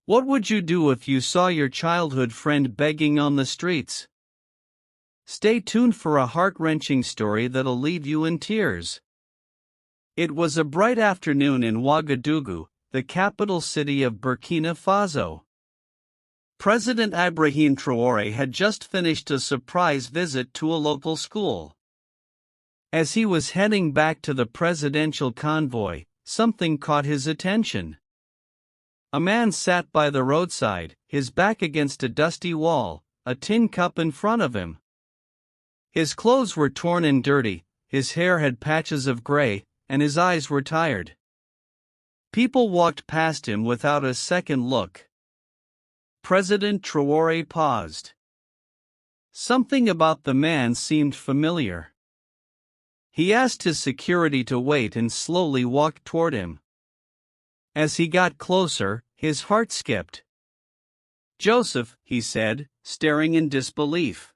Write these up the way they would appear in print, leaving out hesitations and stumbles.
What would you do if you saw your childhood friend begging on the streets? Stay tuned for a heart-wrenching story that'll leave you in tears. It was a bright afternoon in Ouagadougou, the capital city of Burkina Faso. President Ibrahim Traoré had just finished a surprise visit to a local school. As he was heading back to the presidential convoy, something caught his attention. A man sat by the roadside, his back against a dusty wall, a tin cup in front of him. His clothes were torn and dirty, his hair had patches of gray, and his eyes were tired. People walked past him without a second look. President Traoré paused. Something about the man seemed familiar. He asked his security to wait and slowly walked toward him. As he got closer, his heart skipped. "Joseph," he said, staring in disbelief.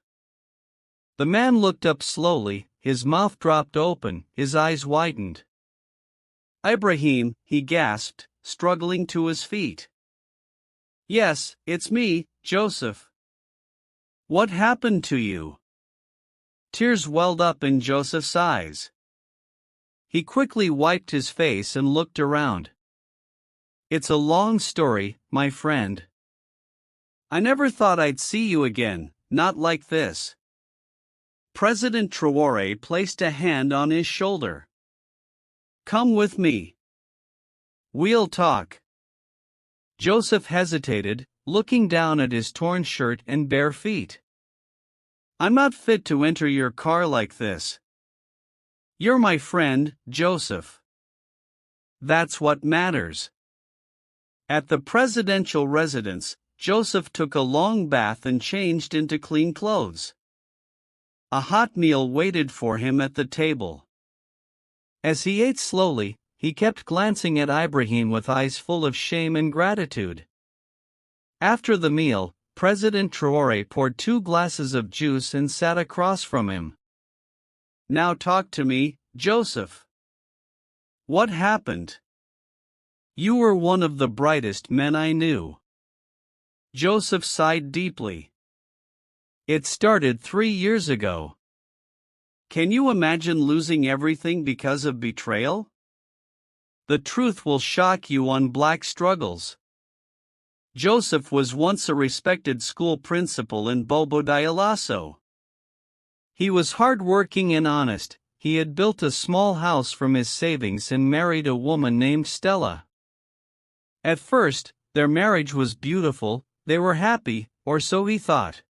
The man looked up slowly, his mouth dropped open, his eyes widened. "Ibrahim," he gasped, struggling to his feet. "Yes, it's me, Joseph. What happened to you?" Tears welled up in Joseph's eyes. He quickly wiped his face and looked around. "It's a long story, my friend. I never thought I'd see you again, not like this." President Traoré placed a hand on his shoulder. "Come with me. We'll talk." Joseph hesitated, looking down at his torn shirt and bare feet. "I'm not fit to enter your car like this." "You're my friend, Joseph. That's what matters." At the presidential residence, Joseph took a long bath and changed into clean clothes. A hot meal waited for him at the table. As he ate slowly, he kept glancing at Ibrahim with eyes full of shame and gratitude. After the meal, President Traoré poured 2 glasses of juice and sat across from him. "Now talk to me, Joseph. What happened? You were one of the brightest men I knew." Joseph sighed deeply. "It started 3 years ago. Can you imagine losing everything because of betrayal? The truth will shock you on Black struggles. Joseph was once a respected school principal in Bobo Dioulasso. He was hard-working and honest. He had built a small house from his savings and married a woman named Stella. At first, their marriage was beautiful, they were happy, or so he thought.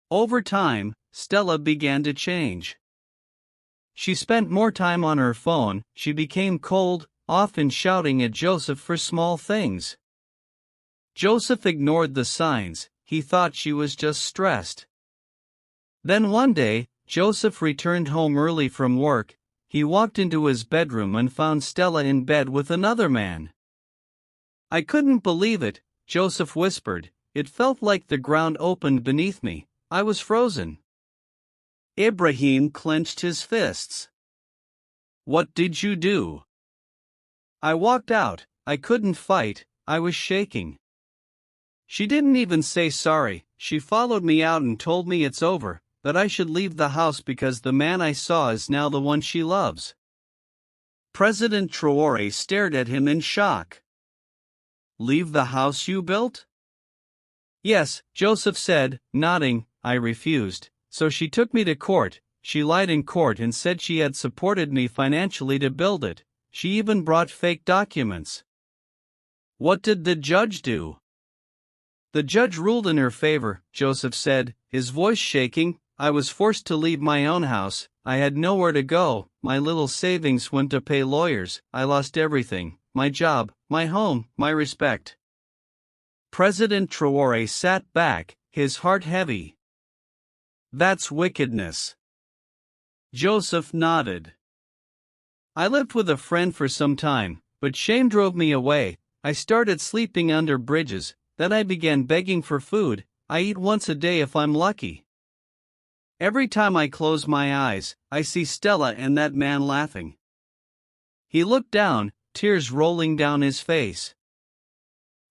Over time, Stella began to change. She spent more time on her phone, she became cold, often shouting at Joseph for small things. Joseph ignored the signs, he thought she was just stressed. Then one day, Joseph returned home early from work. He walked into his bedroom and found Stella in bed with another man. "I couldn't believe it," Joseph whispered. "It felt like the ground opened beneath me. I was frozen." Ibrahim clenched his fists. "What did you do?" "I walked out. I couldn't fight, I was shaking." "She didn't even say sorry. She followed me out and told me it's over, that I should leave the house because the man I saw is now the one she loves." President Traoré stared at him in shock. "Leave the house you built?" "Yes," Joseph said, nodding. "I refused, so she took me to court. She lied in court and said she had supported me financially to build it. She even brought fake documents." "What did the judge do?" "The judge ruled in her favor," Joseph said, his voice shaking. "I was forced to leave my own house. I had nowhere to go. My little savings went to pay lawyers. I lost everything. My job, my home, my respect." President Traoré sat back, his heart heavy. "That's wickedness." Joseph nodded. "I lived with a friend for some time, but shame drove me away. I started sleeping under bridges, then I began begging for food. I eat once a day if I'm lucky. Every time I close my eyes, I see Stella and that man laughing." He looked down, tears rolling down his face.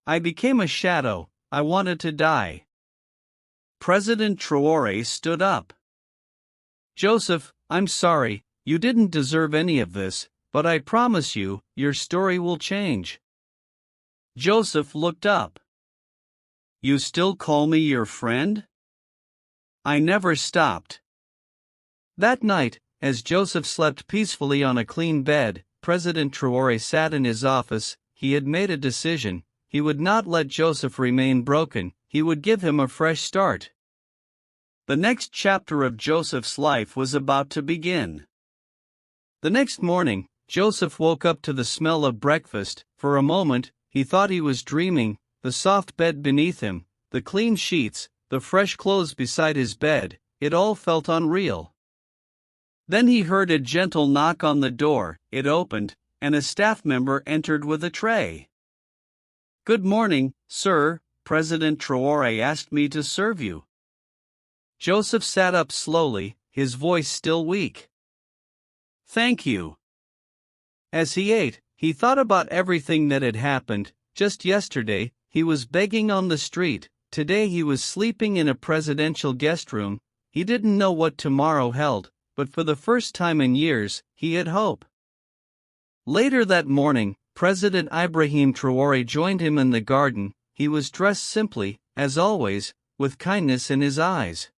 I became a shadow, I wanted to die. President Traoré stood up. Joseph, I'm sorry, you didn't deserve any of this, but I promise you, your story will change. Joseph looked up. You still call me your friend? I never stopped. That night, as Joseph slept peacefully on a clean bed, President Traoré sat in his office. He had made a decision. He would not let Joseph remain broken, he would give him a fresh start. The next chapter of Joseph's life was about to begin. The next morning, Joseph woke up to the smell of breakfast. For a moment, he thought he was dreaming. The soft bed beneath him, the clean sheets, the fresh clothes beside his bed, it all felt unreal. Then he heard a gentle knock on the door. It opened, and a staff member entered with a tray. Good morning, sir, President Traoré asked me to serve you. Joseph sat up slowly, his voice still weak. Thank you. As he ate, he thought about everything that had happened. Just yesterday, he was begging on the street. Today he was sleeping in a presidential guest room. He didn't know what tomorrow held, but for the first time in years, he had hope. Later that morning, President Ibrahim Traoré joined him in the garden. He was dressed simply, as always, with kindness in his eyes.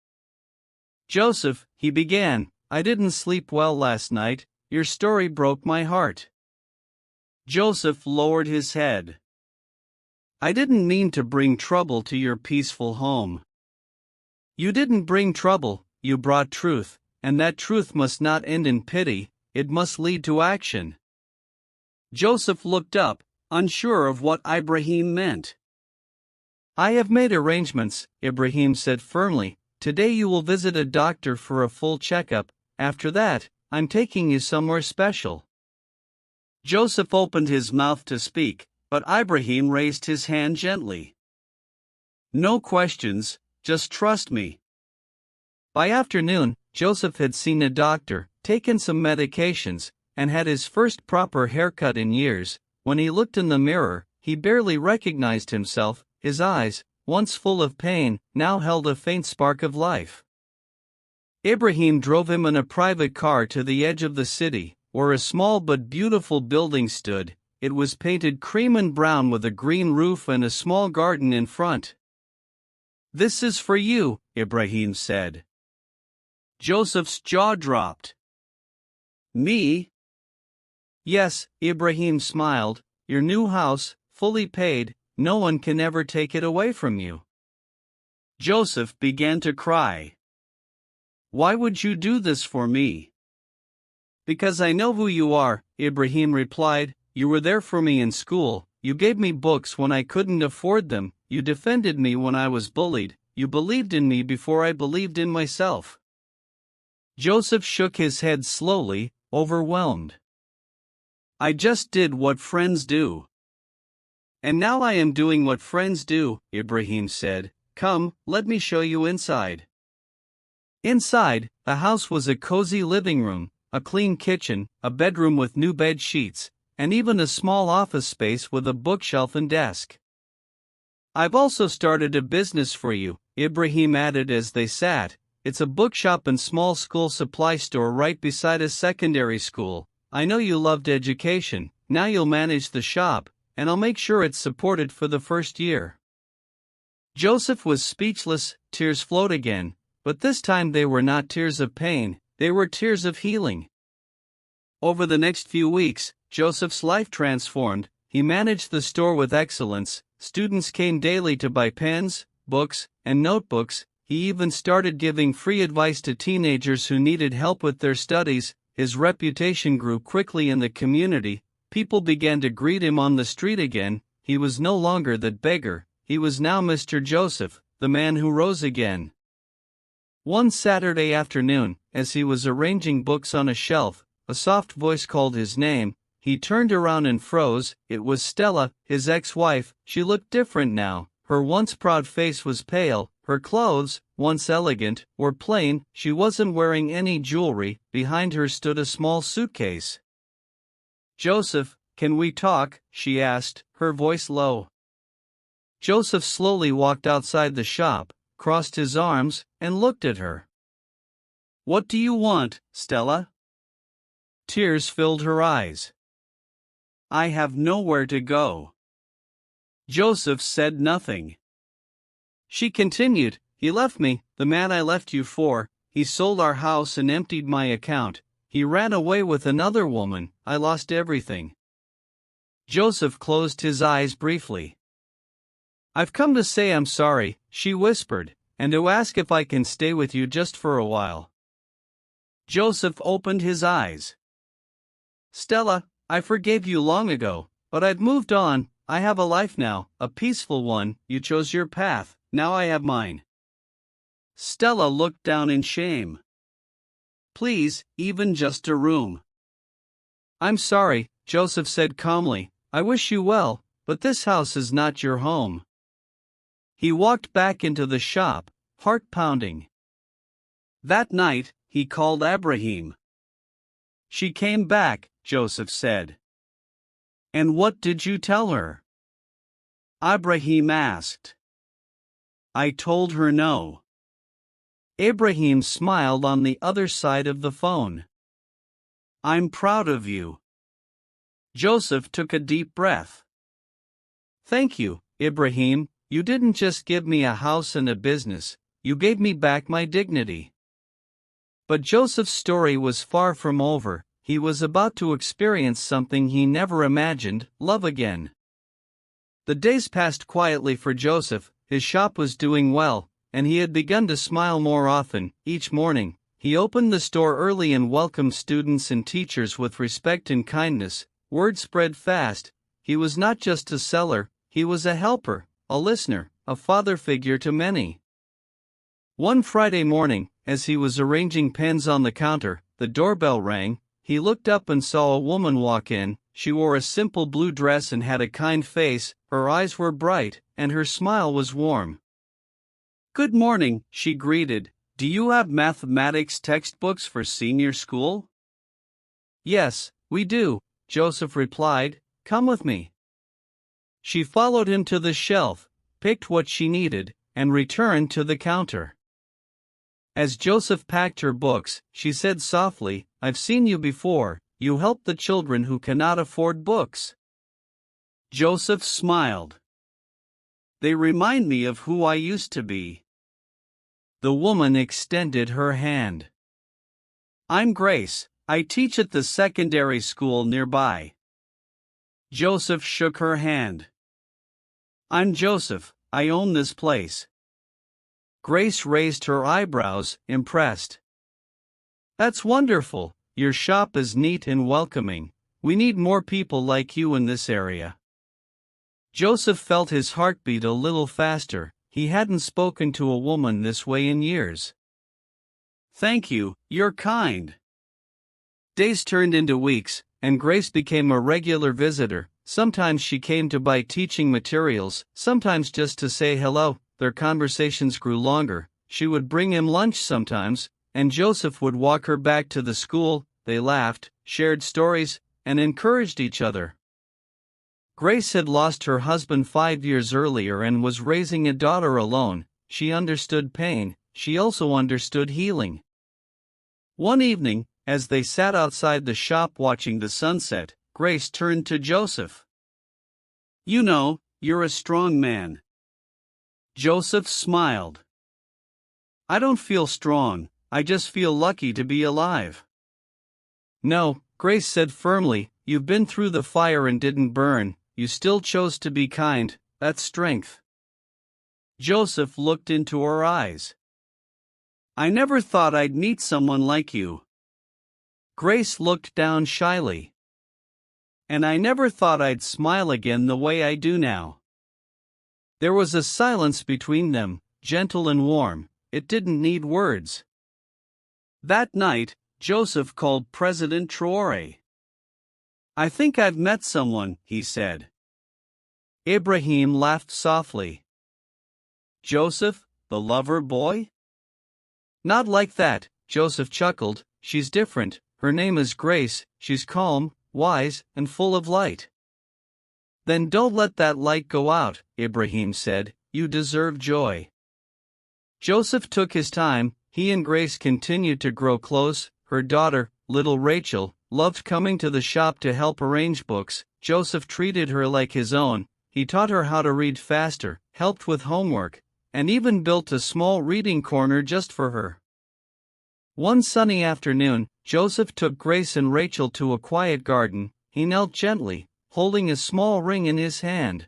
Joseph, he began, I didn't sleep well last night. Your story broke my heart. Joseph lowered his head. I didn't mean to bring trouble to your peaceful home. You didn't bring trouble, you brought truth, and that truth must not end in pity, it must lead to action. Joseph looked up, unsure of what Ibrahim meant. I have made arrangements, Ibrahim said firmly. Today you will visit a doctor for a full checkup. After that, I'm taking you somewhere special. Joseph opened his mouth to speak, but Ibrahim raised his hand gently. No questions, just trust me. By afternoon, Joseph had seen a doctor, taken some medications, and had his first proper haircut in years. When he looked in the mirror, he barely recognized himself. His eyes, once full of pain, now held a faint spark of life. Ibrahim drove him in a private car to the edge of the city, where a small but beautiful building stood. It was painted cream and brown with a green roof and a small garden in front. This is for you, Ibrahim said. Joseph's jaw dropped. Me? Yes, Ibrahim smiled. Your new house, fully paid, no one can ever take it away from you. Joseph began to cry. Why would you do this for me? Because I know who you are, Ibrahim replied. You were there for me in school, you gave me books when I couldn't afford them, you defended me when I was bullied, you believed in me before I believed in myself. Joseph shook his head slowly, overwhelmed. I just did what friends do. And now I am doing what friends do, Ibrahim said. Come, let me show you inside. Inside, the house was a cozy living room, a clean kitchen, a bedroom with new bed sheets, and even a small office space with a bookshelf and desk. I've also started a business for you, Ibrahim added as they sat. It's a bookshop and small school supply store right beside a secondary school. I know you loved education, now you'll manage the shop, and I'll make sure it's supported for the first year. Joseph was speechless, tears flowed again, but this time they were not tears of pain, they were tears of healing. Over the next few weeks, Joseph's life transformed. He managed the store with excellence. Students came daily to buy pens, books, and notebooks. He even started giving free advice to teenagers who needed help with their studies. His reputation grew quickly in the community. People began to greet him on the street again. He was no longer that beggar. He was now Mr. Joseph, the man who rose again. One Saturday afternoon, as he was arranging books on a shelf, a soft voice called his name. He turned around and froze. It was Stella, his ex-wife. She looked different now. Her once proud face was pale. Her clothes, once elegant, were plain. She wasn't wearing any jewelry. Behind her stood a small suitcase. Joseph, can we talk? She asked, her voice low. Joseph slowly walked outside the shop, crossed his arms, and looked at her. "What do you want, Stella?" Tears filled her eyes. "I have nowhere to go." Joseph said nothing. She continued, "He left me, the man I left you for. He sold our house and emptied my account. He ran away with another woman. I lost everything." Joseph closed his eyes briefly. "I've come to say I'm sorry," she whispered, "and to ask if I can stay with you just for a while." Joseph opened his eyes. "Stella, I forgave you long ago, but I've moved on. I have a life now, a peaceful one. You chose your path, now I have mine." Stella looked down in shame. "Please, even just a room." "I'm sorry," Joseph said calmly. "I wish you well, but this house is not your home." He walked back into the shop, heart pounding. That night, he called Ibrahim. "She came back," Joseph said. "And what did you tell her?" Ibrahim asked. "I told her no." Ibrahim smiled on the other side of the phone. "I'm proud of you." Joseph took a deep breath. "Thank you, Ibrahim. You didn't just give me a house and a business, you gave me back my dignity." But Joseph's story was far from over. He was about to experience something he never imagined, love again. The days passed quietly for Joseph. His shop was doing well, and he had begun to smile more often. Each morning, he opened the store early and welcomed students and teachers with respect and kindness. Word spread fast. He was not just a seller, he was a helper, a listener, a father figure to many. One Friday morning, as he was arranging pens on the counter, the doorbell rang. He looked up and saw a woman walk in. She wore a simple blue dress and had a kind face. Her eyes were bright, and her smile was warm. "Good morning," she greeted. "Do you have mathematics textbooks for senior school?" "Yes, we do," Joseph replied. "Come with me." She followed him to the shelf, picked what she needed, and returned to the counter. As Joseph packed her books, she said softly, "I've seen you before. You help the children who cannot afford books." Joseph smiled. "They remind me of who I used to be." The woman extended her hand. "I'm Grace. I teach at the secondary school nearby." Joseph shook her hand. "I'm Joseph. I own this place." Grace raised her eyebrows, impressed. "That's wonderful. Your shop is neat and welcoming. We need more people like you in this area." Joseph felt his heart beat a little faster. He hadn't spoken to a woman this way in years. "Thank you, you're kind." Days turned into weeks, and Grace became a regular visitor. Sometimes she came to buy teaching materials, sometimes just to say hello. Their conversations grew longer. She would bring him lunch sometimes, and Joseph would walk her back to the school. They laughed, shared stories, and encouraged each other. Grace had lost her husband 5 years earlier and was raising a daughter alone. She understood pain, she also understood healing. One evening, as they sat outside the shop watching the sunset, Grace turned to Joseph. "You know, you're a strong man." Joseph smiled. "I don't feel strong, I just feel lucky to be alive." "No," Grace said firmly, "you've been through the fire and didn't burn, you still chose to be kind, that's strength." Joseph looked into her eyes. "I never thought I'd meet someone like you." Grace looked down shyly. "And I never thought I'd smile again the way I do now." There was a silence between them, gentle and warm. It didn't need words. That night, Joseph called President Traoré. "I think I've met someone," he said. Ibrahim laughed softly. "Joseph, the lover boy?" "Not like that," Joseph chuckled. "She's different. Her name is Grace. She's calm, wise, and full of light." Then don't let that light go out, Ibrahim said, you deserve joy. Joseph took his time. He and Grace continued to grow close. Her daughter, little Rachel, loved coming to the shop to help arrange books. Joseph treated her like his own. He taught her how to read faster, helped with homework, and even built a small reading corner just for her. One sunny afternoon, Joseph took Grace and Rachel to a quiet garden. He knelt gently, holding a small ring in his hand.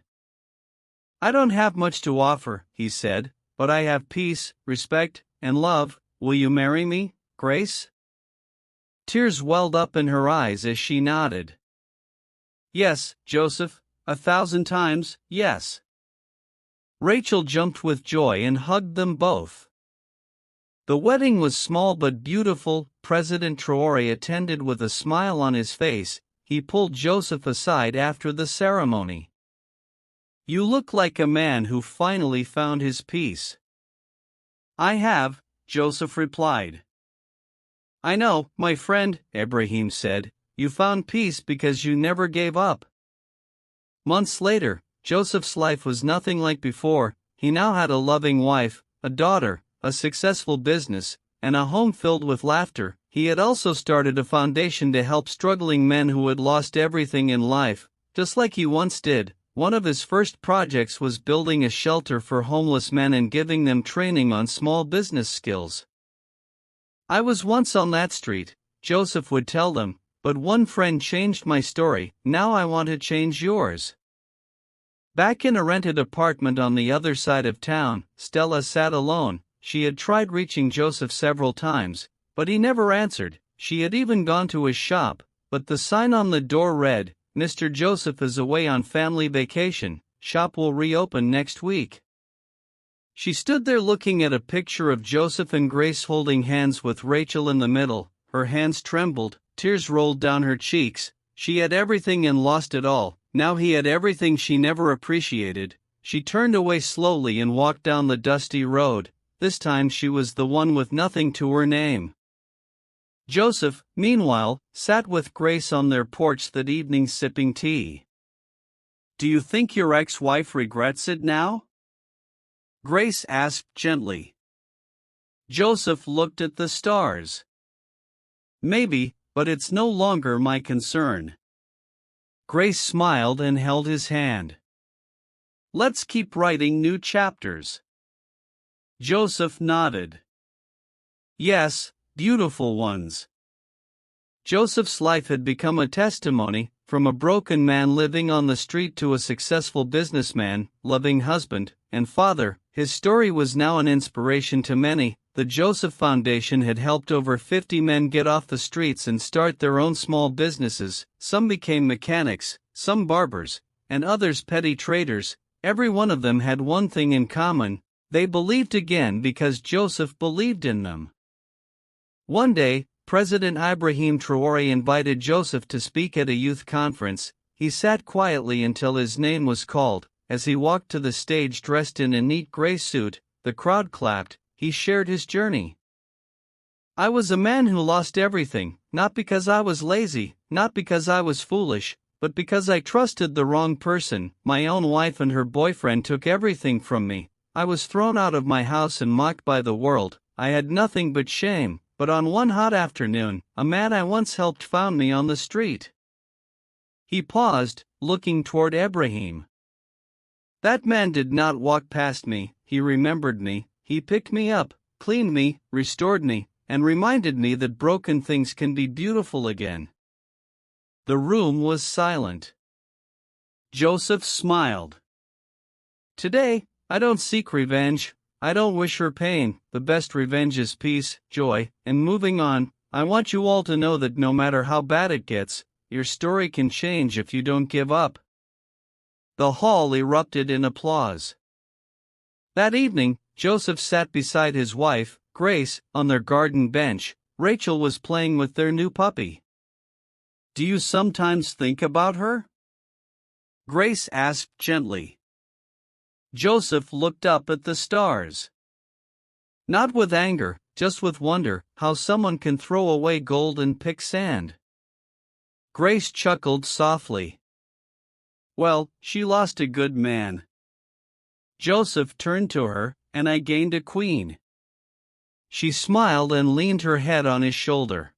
I don't have much to offer, he said, but I have peace, respect, and love. Will you marry me, Grace? Tears welled up in her eyes as she nodded. Yes, Joseph, 1,000 times, yes. Rachel jumped with joy and hugged them both. The wedding was small but beautiful. President Traoré attended with a smile on his face. He pulled Joseph aside after the ceremony. You look like a man who finally found his peace. I have, Joseph replied. I know, my friend, Ibrahim said, you found peace because you never gave up. Months later, Joseph's life was nothing like before. He now had a loving wife, a daughter, a successful business, and a home filled with laughter. He had also started a foundation to help struggling men who had lost everything in life, just like he once did. One of his first projects was building a shelter for homeless men and giving them training on small business skills. I was once on that street, Joseph would tell them, but one friend changed my story. Now I want to change yours. Back in a rented apartment on the other side of town, Stella sat alone. She had tried reaching Joseph several times, but he never answered. She had even gone to his shop, but the sign on the door read, Mr. Joseph is away on family vacation. Shop will reopen next week. She stood there looking at a picture of Joseph and Grace holding hands with Rachel in the middle. Her hands trembled, tears rolled down her cheeks. She had everything and lost it all. Now he had everything she never appreciated. She turned away slowly and walked down the dusty road. This time she was the one with nothing to her name. Joseph, meanwhile, sat with Grace on their porch that evening sipping tea. Do you think your ex-wife regrets it now? Grace asked gently. Joseph looked at the stars. Maybe, but it's no longer my concern. Grace smiled and held his hand. Let's keep writing new chapters. Joseph nodded. Yes, beautiful ones. Joseph's life had become a testimony, from a broken man living on the street to a successful businessman, loving husband, and father. His story was now an inspiration to many. The Joseph Foundation had helped over 50 men get off the streets and start their own small businesses. Some became mechanics, some barbers, and others petty traders. Every one of them had one thing in common: they believed again because Joseph believed in them. One day, President Ibrahim Traoré invited Joseph to speak at a youth conference. He sat quietly until his name was called. As he walked to the stage dressed in a neat gray suit, the crowd clapped. He shared his journey. I was a man who lost everything, not because I was lazy, not because I was foolish, but because I trusted the wrong person. My own wife and her boyfriend took everything from me. I was thrown out of my house and mocked by the world. I had nothing but shame. But on one hot afternoon, a man I once helped found me on the street. He paused, looking toward Ibrahim. That man did not walk past me. He remembered me. He picked me up, cleaned me, restored me, and reminded me that broken things can be beautiful again. The room was silent. Joseph smiled. Today, I don't seek revenge. I don't wish her pain. The best revenge is peace, joy, and moving on. I want you all to know that no matter how bad it gets, your story can change if you don't give up. The hall erupted in applause. That evening, Joseph sat beside his wife, Grace, on their garden bench. Rachel was playing with their new puppy. Do you sometimes think about her? Grace asked gently. Joseph looked up at the stars. Not with anger, just with wonder, how someone can throw away gold and pick sand. Grace chuckled softly. Well, she lost a good man. Joseph turned to her, and I gained a queen. She smiled and leaned her head on his shoulder.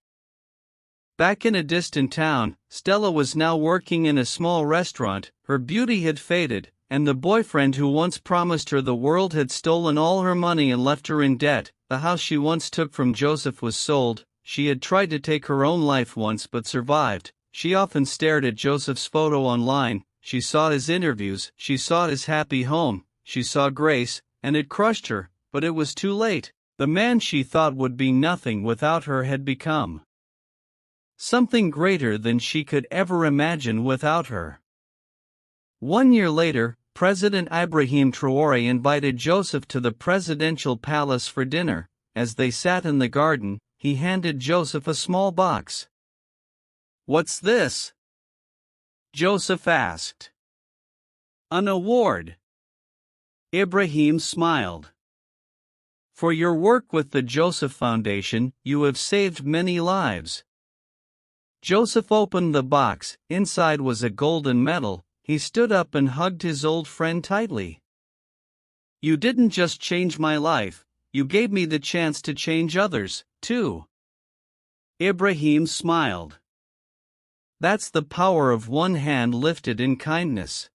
Back in a distant town, Stella was now working in a small restaurant. Her beauty had faded, and the boyfriend who once promised her the world had stolen all her money and left her in debt. The house she once took from Joseph was sold. She had tried to take her own life once but survived. She often stared at Joseph's photo online. She saw his interviews, she saw his happy home, she saw Grace, and it crushed her, but it was too late. The man she thought would be nothing without her had become something greater than she could ever imagine without her. 1 year later, President Ibrahim Traoré invited Joseph to the presidential palace for dinner. As they sat in the garden, he handed Joseph a small box. "What's this?" Joseph asked. "An award." Ibrahim smiled. "For your work with the Joseph Foundation, you have saved many lives." Joseph opened the box. Inside was a golden medal. He stood up and hugged his old friend tightly. "You didn't just change my life, you gave me the chance to change others, too." Ibrahim smiled. That's the power of one hand lifted in kindness.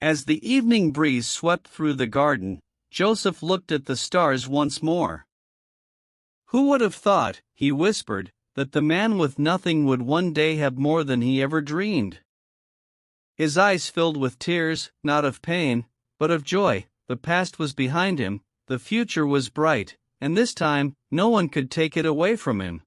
As the evening breeze swept through the garden, Joseph looked at the stars once more. "Who would have thought," he whispered, "that the man with nothing would one day have more than he ever dreamed?" His eyes filled with tears, not of pain, but of joy. The past was behind him, the future was bright, and this time, no one could take it away from him.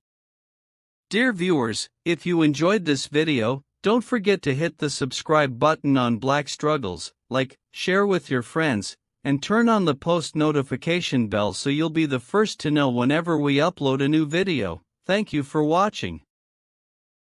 Dear viewers, if you enjoyed this video, don't forget to hit the subscribe button on Black Struggles, like, share with your friends, and turn on the post notification bell so you'll be the first to know whenever we upload a new video. Thank you for watching.